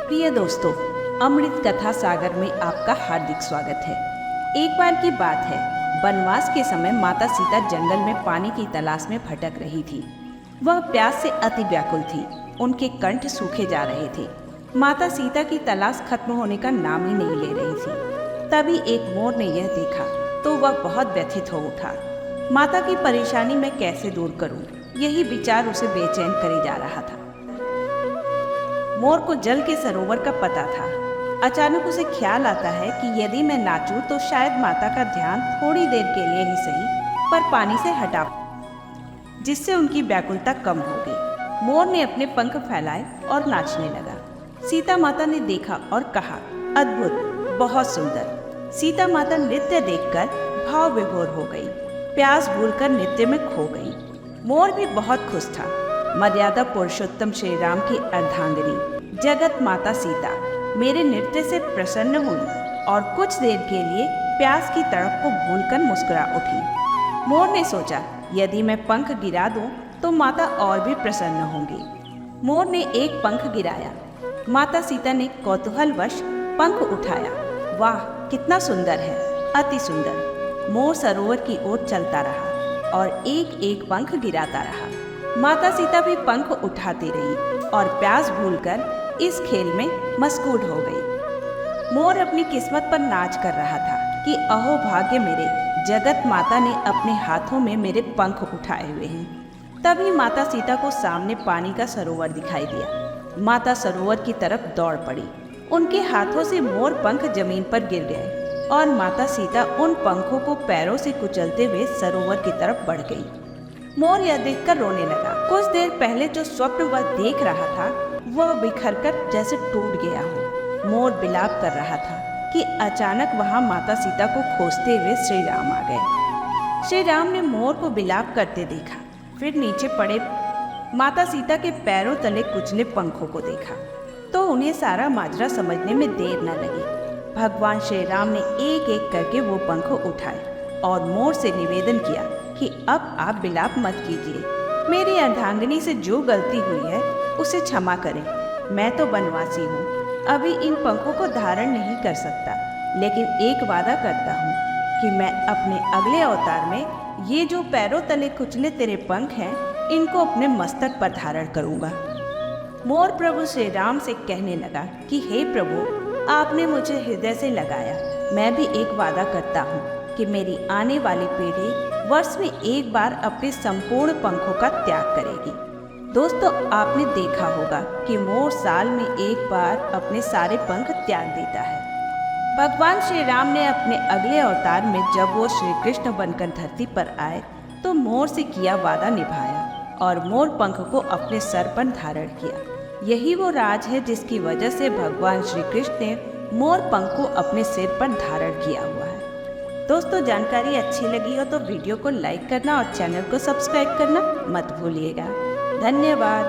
प्रिय दोस्तों, अमृत कथा सागर में आपका हार्दिक स्वागत है। एक बार की बात है, वनवास के समय माता सीता जंगल में पानी की तलाश में भटक रही थी। वह प्यास से अति व्याकुल थी। उनके कंठ सूखे जा रहे थे। माता सीता की तलाश खत्म होने का नाम ही नहीं ले रही थी। तभी एक मोर ने यह देखा तो वह बहुत व्यथित हो उठा। माता की परेशानी मैं कैसे दूर करूं, यही विचार उसे बेचैन करे जा रहा था। मोर को जल के सरोवर का पता था। अचानक उसे ख्याल आता है कि यदि मैं नाचूं तो शायद माता का ध्यान थोड़ी देर के लिए ही सही पर पानी से हटा, जिससे उनकी व्याकुलता कम होगी। मोर ने अपने पंख फैलाए और नाचने लगा। सीता माता ने देखा और कहा, अद्भुत, बहुत सुंदर। सीता माता नृत्य देखकर भाव विभोर हो गई। प्यास भूलकर नृत्य में खो गई। मोर भी बहुत खुश था। मर्यादा पुरुषोत्तम श्री राम की अर्धांगिनी जगत माता सीता मेरे नृत्य से प्रसन्न हुई और कुछ देर के लिए प्यास की तड़प को भूलकर मुस्कुरा उठी। मोर ने सोचा, यदि मैं पंख गिरा दूं तो माता और भी प्रसन्न होंगी। मोर ने एक पंख गिराया। माता सीता ने कौतूहलवश पंख उठाया। वाह, कितना सुंदर है, अति सुंदर। मोर सरोवर की ओर चलता रहा और एक एक पंख गिराता रहा। माता सीता भी पंख उठाती रही और प्यास भूलकर इस खेल में मशगूल हो गई। मोर अपनी किस्मत पर नाच कर रहा था कि अहो भाग्य मेरे, जगत माता ने अपने हाथों में मेरे पंख उठाए हुए हैं। तभी माता सीता को सामने पानी का सरोवर दिखाई दिया। माता सरोवर की तरफ दौड़ पड़ी। उनके हाथों से मोर पंख जमीन पर गिर गए और माता सीता उन पंखों को पैरों से कुचलते हुए सरोवर की तरफ बढ़ गई। मोर यह देखकर रोने लगा। कुछ देर पहले जो स्वप्न वह देख रहा था वह बिखरकर जैसे टूट गया हो। मोर विलाप कर रहा था कि अचानक वहां माता सीता को खोजते हुए श्री राम आ गए। श्री राम ने मोर को विलाप करते देखा, फिर नीचे पड़े माता सीता के पैरों तले कुचले पंखों को देखा तो उन्हें सारा माजरा समझने में देर न लगी। भगवान श्री राम ने एक एक करके वो पंख उठाए और मोर से निवेदन किया कि अब आप विलाप मत कीजिए। मेरी अर्धांगिनी से जो गलती हुई है उसे क्षमा करें। मैं तो वनवासी हूँ, अभी इन पंखों को धारण नहीं कर सकता, लेकिन एक वादा करता हूँ कि मैं अपने अगले अवतार में ये जो पैरों तले कुचले तेरे पंख हैं, इनको अपने मस्तक पर धारण करूँगा। मोर प्रभु श्री राम से कहने लगा कि हे प्रभु, आपने मुझे हृदय से लगाया। मैं भी एक वादा करता हूँ कि मेरी आने वाली पीढ़ी वर्ष में एक बार अपने संपूर्ण पंखों का त्याग करेगी। दोस्तों, आपने देखा होगा कि मोर साल में एक बार अपने सारे पंख त्याग देता है। भगवान श्री राम ने अपने अगले अवतार में जब वो श्री कृष्ण बनकर धरती पर आए तो मोर से किया वादा निभाया और मोर पंख को अपने सर पर धारण किया। यही वो राज है जिसकी वजह से भगवान श्री कृष्ण ने मोर पंख को अपने सिर पर धारण किया हुआ है। दोस्तों, जानकारी अच्छी लगी हो तो वीडियो को लाइक करना और चैनल को सब्सक्राइब करना मत भूलिएगा। धन्यवाद।